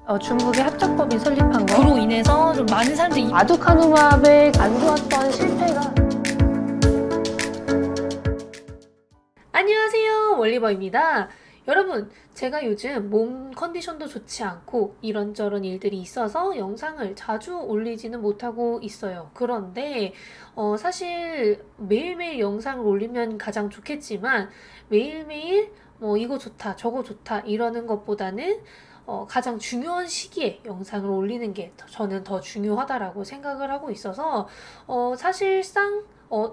중국의 합작법이 설립한 그로 인해서 좀 많은 사람들이 아두카누맙의 안 좋았던 실패가. 안녕하세요, 월리버입니다. 여러분, 제가 요즘 몸 컨디션도 좋지 않고 이런저런 일들이 있어서 영상을 자주 올리지는 못하고 있어요. 그런데 사실 매일매일 영상을 올리면 가장 좋겠지만 매일매일 이거 좋다 저거 좋다 이러는 것보다는 가장 중요한 시기에 영상을 올리는 게 저는 더 중요하다라고 생각을 하고 있어서 사실상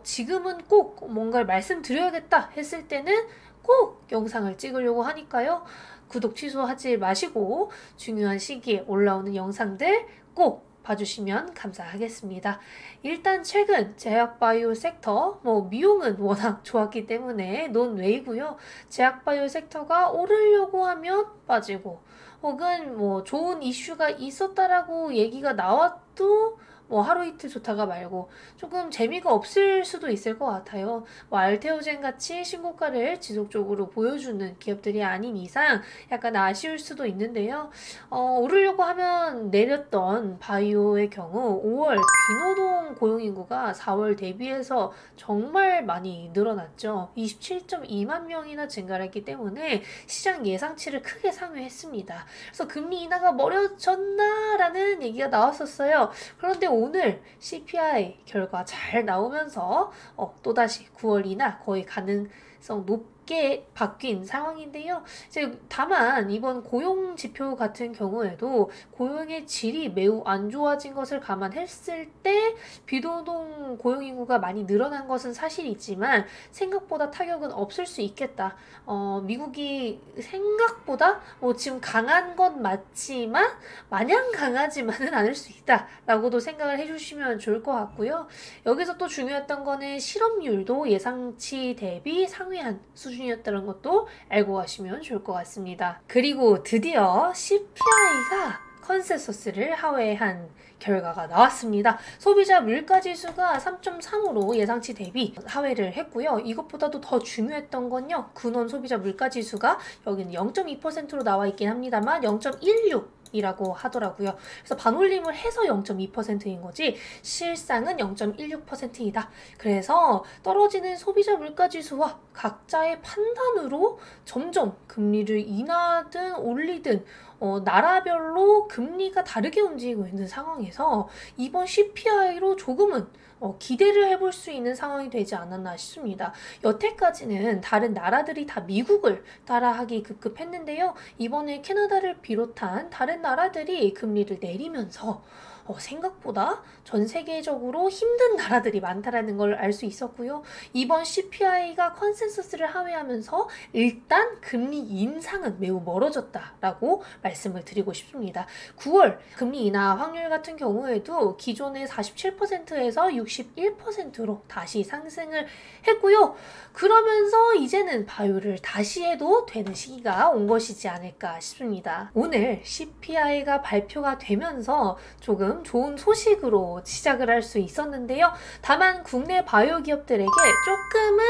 지금은 꼭 뭔가를 말씀드려야겠다 했을 때는 꼭 영상을 찍으려고 하니까요. 구독 취소하지 마시고 중요한 시기에 올라오는 영상들 꼭 봐주시면 감사하겠습니다. 일단 최근 제약바이오 섹터, 미용은 워낙 좋았기 때문에 논외이고요. 제약바이오 섹터가 오르려고 하면 빠지고 혹은 좋은 이슈가 있었다라고 얘기가 나와도 하루 이틀 좋다가 말고 조금 재미가 없을 수도 있을 것 같아요. 알테오젠 같이 신고가를 지속적으로 보여주는 기업들이 아닌 이상 약간 아쉬울 수도 있는데요. 오르려고 하면 내렸던 바이오의 경우 5월 비노동 고용인구가 4월 대비해서 정말 많이 늘어났죠. 27.2만 명이나 증가를 했기 때문에 시장 예상치를 크게 상회했습니다. 그래서 금리 인하가 멀어졌나라는 얘기가 나왔었어요. 그런데 오늘 CPI 결과 잘 나오면서 또다시 9월이나 거의 가능성 높게 바뀐 상황인데요. 이제 다만 이번 고용 지표 같은 경우에도 고용의 질이 매우 안 좋아진 것을 감안했을 때 비노동 고용 인구가 많이 늘어난 것은 사실이지만 생각보다 타격은 없을 수 있겠다. 미국이 생각보다 지금 강한 건 맞지만 마냥 강하지만은 않을 수 있다라고도 생각을 해주시면 좋을 것 같고요. 여기서 또 중요했던 거는 실업률도 예상치 대비 상회한 수준이었다는 것도 알고 가시면 좋을 것 같습니다. 그리고 드디어 CPI가 컨센서스를 하회한 결과가 나왔습니다. 소비자 물가지수가 3.3으로 예상치 대비 하회를 했고요. 이것보다도 더 중요했던 건요. 근원 소비자 물가지수가 여기는 0.2%로 나와 있긴 합니다만 0.16 이라고 하더라고요. 그래서 반올림을 해서 0.2%인 거지 실상은 0.16%이다. 그래서 떨어지는 소비자 물가지수와 각자의 판단으로 점점 금리를 인하든 올리든 나라별로 금리가 다르게 움직이고 있는 상황에서 이번 CPI로 조금은 기대를 해볼 수 있는 상황이 되지 않았나 싶습니다. 여태까지는 다른 나라들이 다 미국을 따라하기 급급했는데요. 이번에 캐나다를 비롯한 다른 나라들이 금리를 내리면서 생각보다 전 세계적으로 힘든 나라들이 많다라는 걸 알 수 있었고요. 이번 CPI가 컨센서스를 하회하면서 일단 금리 인상은 매우 멀어졌다라고 말씀을 드리고 싶습니다. 9월 금리 인하 확률 같은 경우에도 기존의 47%에서 61%로 다시 상승을 했고요. 그러면서 이제는 바이오를 다시 해도 되는 시기가 온 것이지 않을까 싶습니다. 오늘 CPI가 발표가 되면서 조금 좋은 소식으로 시작을 할 수 있었는데요. 다만 국내 바이오 기업들에게 조금은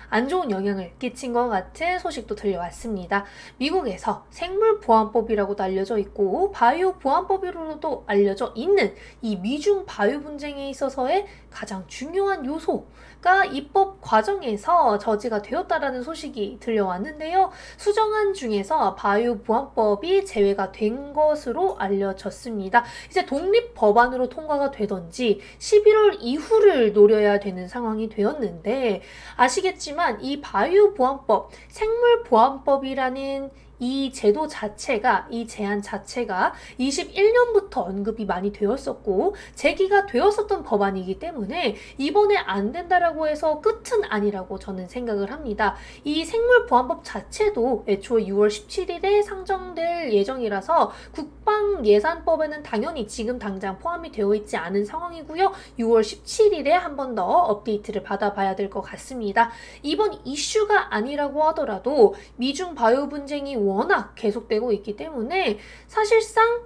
안 좋은 영향을 끼친 것 같은 소식도 들려왔습니다. 미국에서 생물보안법이라고도 알려져 있고 바이오 보안법으로도 알려져 있는 이 미중 바이오 분쟁에 있어서의 가장 중요한 요소가 입법 과정에서 저지가 되었다라는 소식이 들려왔는데요. 수정안 중에서 바이오 보안법이 제외가 된 것으로 알려졌습니다. 이제 독립 법안으로 통과가 되던지 11월 이후를 노려야 되는 상황이 되었는데 아시겠지만 이 바이오 보안법, 생물 보안법이라는 이 제도 자체가, 이 제안 자체가 21년부터 언급이 많이 되었었고 제기가 되었었던 법안이기 때문에 이번에 안 된다라고 해서 끝은 아니라고 저는 생각을 합니다. 이 생물보안법 자체도 애초에 6월 17일에 상정될 예정이라서 국방예산법에는 당연히 지금 당장 포함이 되어 있지 않은 상황이고요. 6월 17일에 한 번 더 업데이트를 받아봐야 될 것 같습니다. 이번 이슈가 아니라고 하더라도 미중 바이오 분쟁이 워낙 계속되고 있기 때문에 사실상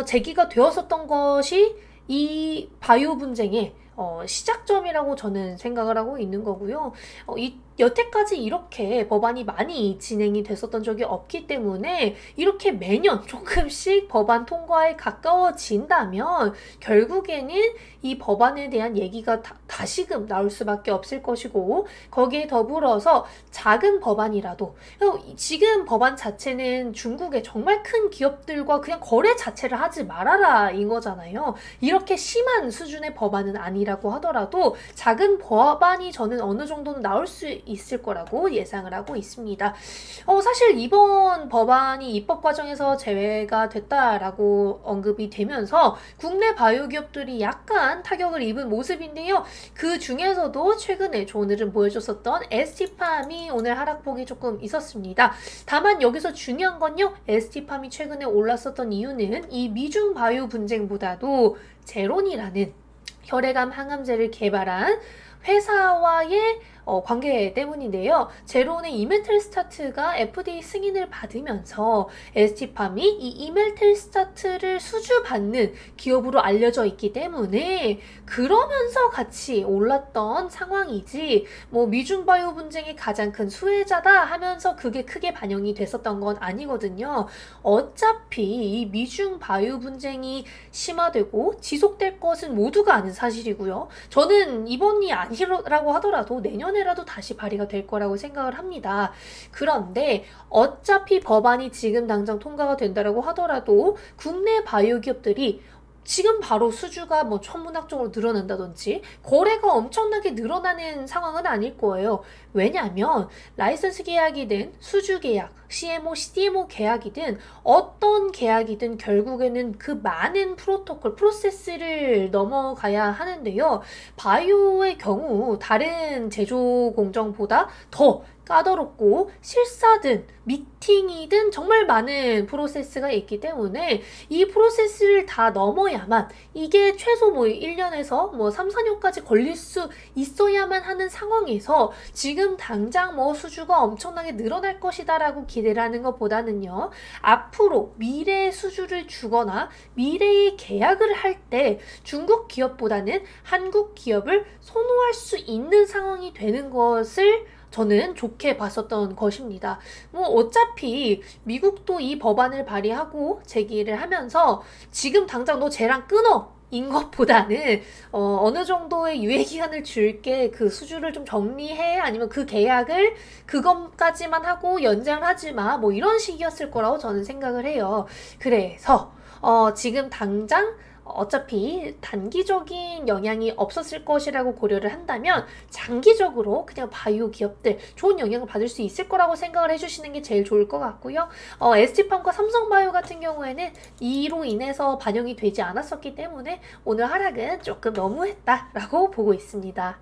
제기가 되었었던 것이 이 바이오 분쟁에 시작점이라고 저는 생각을 하고 있는 거고요. 여태까지 이렇게 법안이 많이 진행이 됐었던 적이 없기 때문에 이렇게 매년 조금씩 법안 통과에 가까워진다면 결국에는 이 법안에 대한 얘기가 다시금 나올 수밖에 없을 것이고, 거기에 더불어서 작은 법안이라도, 지금 법안 자체는 중국의 정말 큰 기업들과 그냥 거래 자체를 하지 말아라 인 거잖아요. 이렇게 심한 수준의 법안은 아니라고 하더라도 작은 법안이 저는 어느 정도는 나올 수 있을 거라고 예상을 하고 있습니다. 사실 이번 법안이 입법 과정에서 제외가 됐다라고 언급이 되면서 국내 바이오 기업들이 약간 타격을 입은 모습인데요. 그 중에서도 최근에 좋은 흐름 보여줬었던 ST팜이 오늘 하락폭이 조금 있었습니다. 다만 여기서 중요한 건요, ST팜이 최근에 올랐었던 이유는 이 미중 바이오 분쟁보다도 제론이라는 혈액암 항암제를 개발한 회사와의 관계 때문인데요. 제론의 이메텔스타트가 FDA 승인을 받으면서 ST팜이 이 이메텔스타트를 수주받는 기업으로 알려져 있기 때문에 그러면서 같이 올랐던 상황이지, 뭐 미중 바이오 분쟁이 가장 큰 수혜자다 하면서 그게 크게 반영이 됐었던 건 아니거든요. 어차피 이 미중 바이오 분쟁이 심화되고 지속될 것은 모두가 아는 사실이고요. 저는 이번이 아니라고 하더라도 내년에라도 다시 발의가 될 거라고 생각을 합니다. 그런데 어차피 법안이 지금 당장 통과가 된다라고 하더라도 국내 바이오 기업들이 지금 바로 수주가 뭐 천문학적으로 늘어난다든지 거래가 엄청나게 늘어나는 상황은 아닐 거예요. 왜냐하면 라이선스 계약이든 수주 계약, CMO, CDMO 계약이든 어떤 계약이든 결국에는 그 많은 프로세스를 넘어가야 하는데요. 바이오의 경우 다른 제조 공정보다 더 까다롭고 실사든 미팅이든 정말 많은 프로세스가 있기 때문에 이 프로세스를 다 넘어야만, 이게 최소 뭐 1년에서 뭐 3, 4년까지 걸릴 수 있어야만 하는 상황에서 지금 당장 뭐 수주가 엄청나게 늘어날 것이다 라고 기대를 하는 것보다는요, 앞으로 미래의 수주를 주거나 미래의 계약을 할 때 중국 기업보다는 한국 기업을 선호할 수 있는 상황이 되는 것을 저는 좋게 봤었던 것입니다. 뭐 어차피 미국도 이 법안을 발의하고 제기를 하면서 지금 당장 너 쟤랑 끊어! 인 것보다는 어느 정도의 유예 기간을 줄게, 그 수주를 좀 정리해, 아니면 그 계약을 그것까지만 하고 연장을 하지 마, 뭐 이런 식이었을 거라고 저는 생각을 해요. 그래서 지금 당장 어차피 단기적인 영향이 없었을 것이라고 고려를 한다면 장기적으로 그냥 바이오 기업들 좋은 영향을 받을 수 있을 거라고 생각을 해주시는 게 제일 좋을 것 같고요. ST팜과 삼성바이오 같은 경우에는 이로 인해서 반영이 되지 않았었기 때문에 오늘 하락은 조금 너무했다라고 보고 있습니다.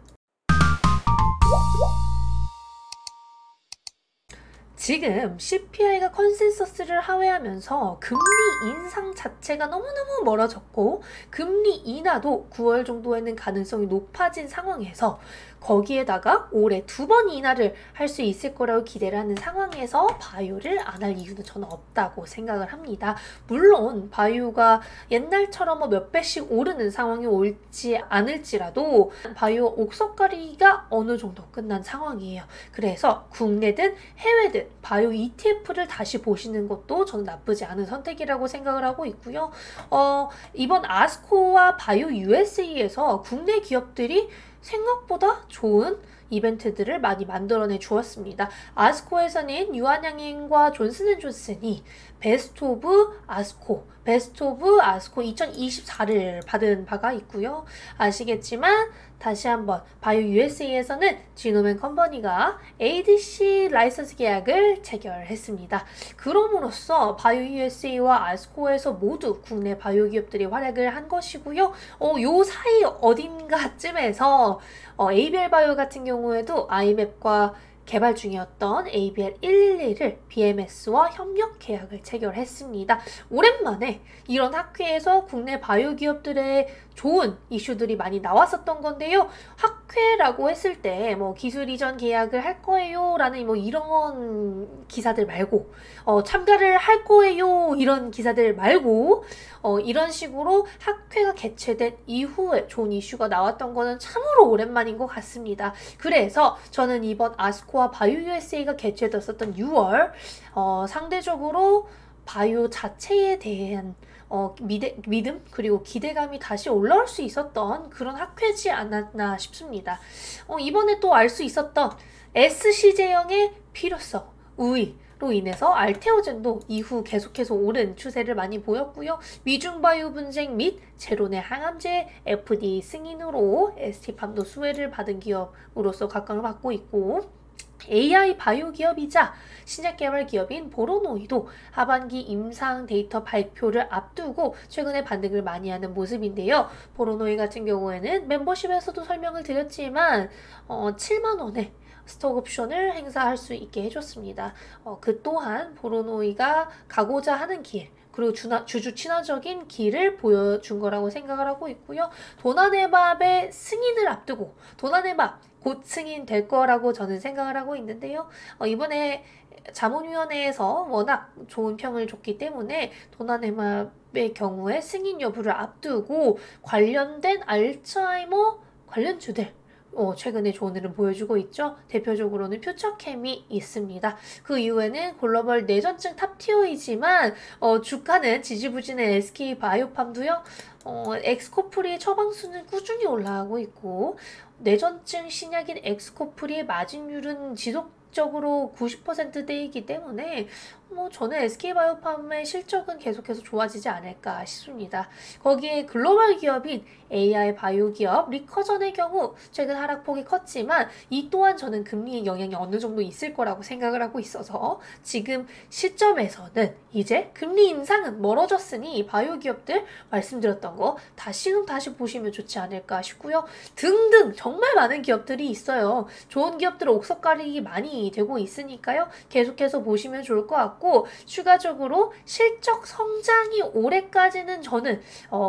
지금 CPI가 컨센서스를 하회하면서 금리 인상 자체가 너무너무 멀어졌고 금리 인하도 9월 정도에는 가능성이 높아진 상황에서 거기에다가 올해 2번 인하를 할 수 있을 거라고 기대를 하는 상황에서 바이오를 안 할 이유는 저는 없다고 생각을 합니다. 물론 바이오가 옛날처럼 뭐 몇 배씩 오르는 상황이 올지 않을지라도 바이오 옥석가리가 어느 정도 끝난 상황이에요. 그래서 국내든 해외든 바이오 ETF를 다시 보시는 것도 저는 나쁘지 않은 선택이라고 생각을 하고 있고요. 이번 아스코와 바이오 USA에서 국내 기업들이 생각보다 좋은 이벤트들을 많이 만들어내 주었습니다. 아스코에서는 유한양행과 존슨앤존슨이 베스트 오브 아스코 2024를 받은 바가 있고요. 아시겠지만 다시 한번 바이오 USA에서는 지노맨 컴퍼니가 ADC 라이선스 계약을 체결했습니다. 그럼으로써 바이오 USA와 아스코에서 모두 국내 바이오 기업들이 활약을 한 것이고요. 요 사이 어딘가쯤에서 ABL 바이오 같은 경우에도 아이맵과 개발 중이었던 ABR 111을 BMS와 협력 계약을 체결했습니다. 오랜만에 이런 학회에서 국내 바이오 기업들의 좋은 이슈들이 많이 나왔었던 건데요. 학회라고 했을 때 뭐 기술 이전 계약을 할 거예요 라는 뭐 이런 기사들 말고 참가를 할 거예요 이런 기사들 말고 이런 식으로 학회가 개최된 이후에 좋은 이슈가 나왔던 거는 참으로 오랜만인 것 같습니다. 그래서 저는 이번 아스코와 바이오 USA가 개최됐었던 6월 상대적으로 바이오 자체에 대한 믿음 그리고 기대감이 다시 올라올 수 있었던 그런 학회지 않았나 싶습니다. 이번에 또 알 수 있었던 SC 제형의 필요성, 우위로 인해서 알테오젠도 이후 계속해서 오른 추세를 많이 보였고요. 미중바이오 분쟁 및 제로네 항암제 FDA 승인으로 ST팜도 수혜를 받은 기업으로서 각광을 받고 있고 AI 바이오 기업이자 신약 개발 기업인 보로노이도 하반기 임상 데이터 발표를 앞두고 최근에 반등을 많이 하는 모습인데요. 보로노이 같은 경우에는 멤버십에서도 설명을 드렸지만 7만 원에 스톡 옵션을 행사할 수 있게 해줬습니다. 그 또한 보로노이가 가고자 하는 길 그리고 주주 친화적인 길을 보여준 거라고 생각을 하고 있고요. 도나네밥의 승인을 앞두고 도나네밥 곧 승인될 거라고 저는 생각을 하고 있는데요. 이번에 자문위원회에서 워낙 좋은 평을 줬기 때문에 도나네밥의 경우에 승인 여부를 앞두고 관련된 알츠하이머 관련주들 최근에 좋은 흐름 보여주고 있죠. 대표적으로는 퓨처캠이 있습니다. 그 이후에는 글로벌 내전증 탑티어이지만 주가는 지지부진한 SK바이오팜도요. 엑스코프리의 처방수는 꾸준히 올라가고 있고 내전증 신약인 엑스코프리의 마진율은 지속적으로 90%대이기 때문에 저는 SK바이오팜의 실적은 계속해서 좋아지지 않을까 싶습니다. 거기에 글로벌 기업인 AI 바이오 기업 리커전의 경우 최근 하락폭이 컸지만 이 또한 저는 금리 영향이 어느 정도 있을 거라고 생각을 하고 있어서 지금 시점에서는 이제 금리 인상은 멀어졌으니 바이오 기업들 말씀드렸던 거 다시 보시면 좋지 않을까 싶고요. 등등 정말 많은 기업들이 있어요. 좋은 기업들 옥석 가리기 많이 되고 있으니까요. 계속해서 보시면 좋을 것 같고 추가적으로 실적 성장이 올해까지는 저는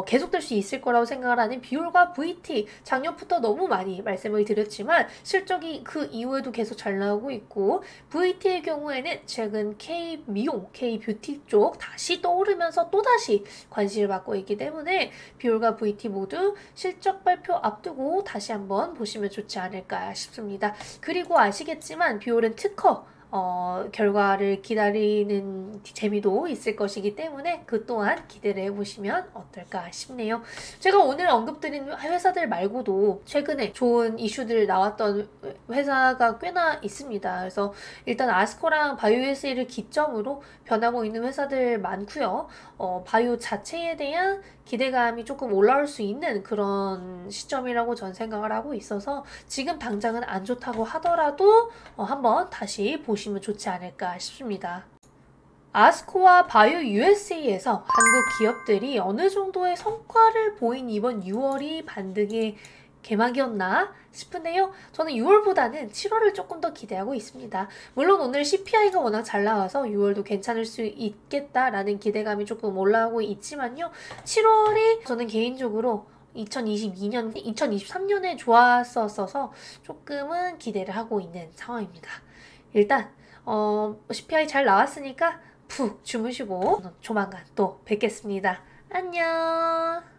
계속될 수 있을 거라고 생각을 하는 비올과 VT 작년부터 너무 많이 말씀을 드렸지만 실적이 그 이후에도 계속 잘 나오고 있고 VT의 경우에는 최근 K-미용, K-뷰티 쪽 다시 떠오르면서 또다시 관심을 받고 있기 때문에 비올과 VT 모두 실적 발표 앞두고 다시 한번 보시면 좋지 않을까 싶습니다. 그리고 아시겠지만 비올은 특허 결과를 기다리는 재미도 있을 것이기 때문에 그 또한 기대를 해보시면 어떨까 싶네요. 제가 오늘 언급드린 회사들 말고도 최근에 좋은 이슈들 나왔던 회사가 꽤나 있습니다. 그래서 일단 아스코랑 바이오 USA를 기점으로 변하고 있는 회사들 많고요. 바이오 자체에 대한 기대감이 조금 올라올 수 있는 그런 시점이라고 전 생각을 하고 있어서 지금 당장은 안 좋다고 하더라도 한번 다시 보시면 좋지 않을까 싶습니다. 아스코와 바이오 USA에서 한국 기업들이 어느 정도의 성과를 보인 이번 6월이 반등의 개막이었나 싶은데요. 저는 6월보다는 7월을 조금 더 기대하고 있습니다. 물론 오늘 CPI가 워낙 잘 나와서 6월도 괜찮을 수 있겠다라는 기대감이 조금 올라오고 있지만요. 7월이 저는 개인적으로 2022년, 2023년에 좋았었어서 조금은 기대를 하고 있는 상황입니다. 일단 CPI 잘 나왔으니까 푹 주무시고 조만간 또 뵙겠습니다. 안녕.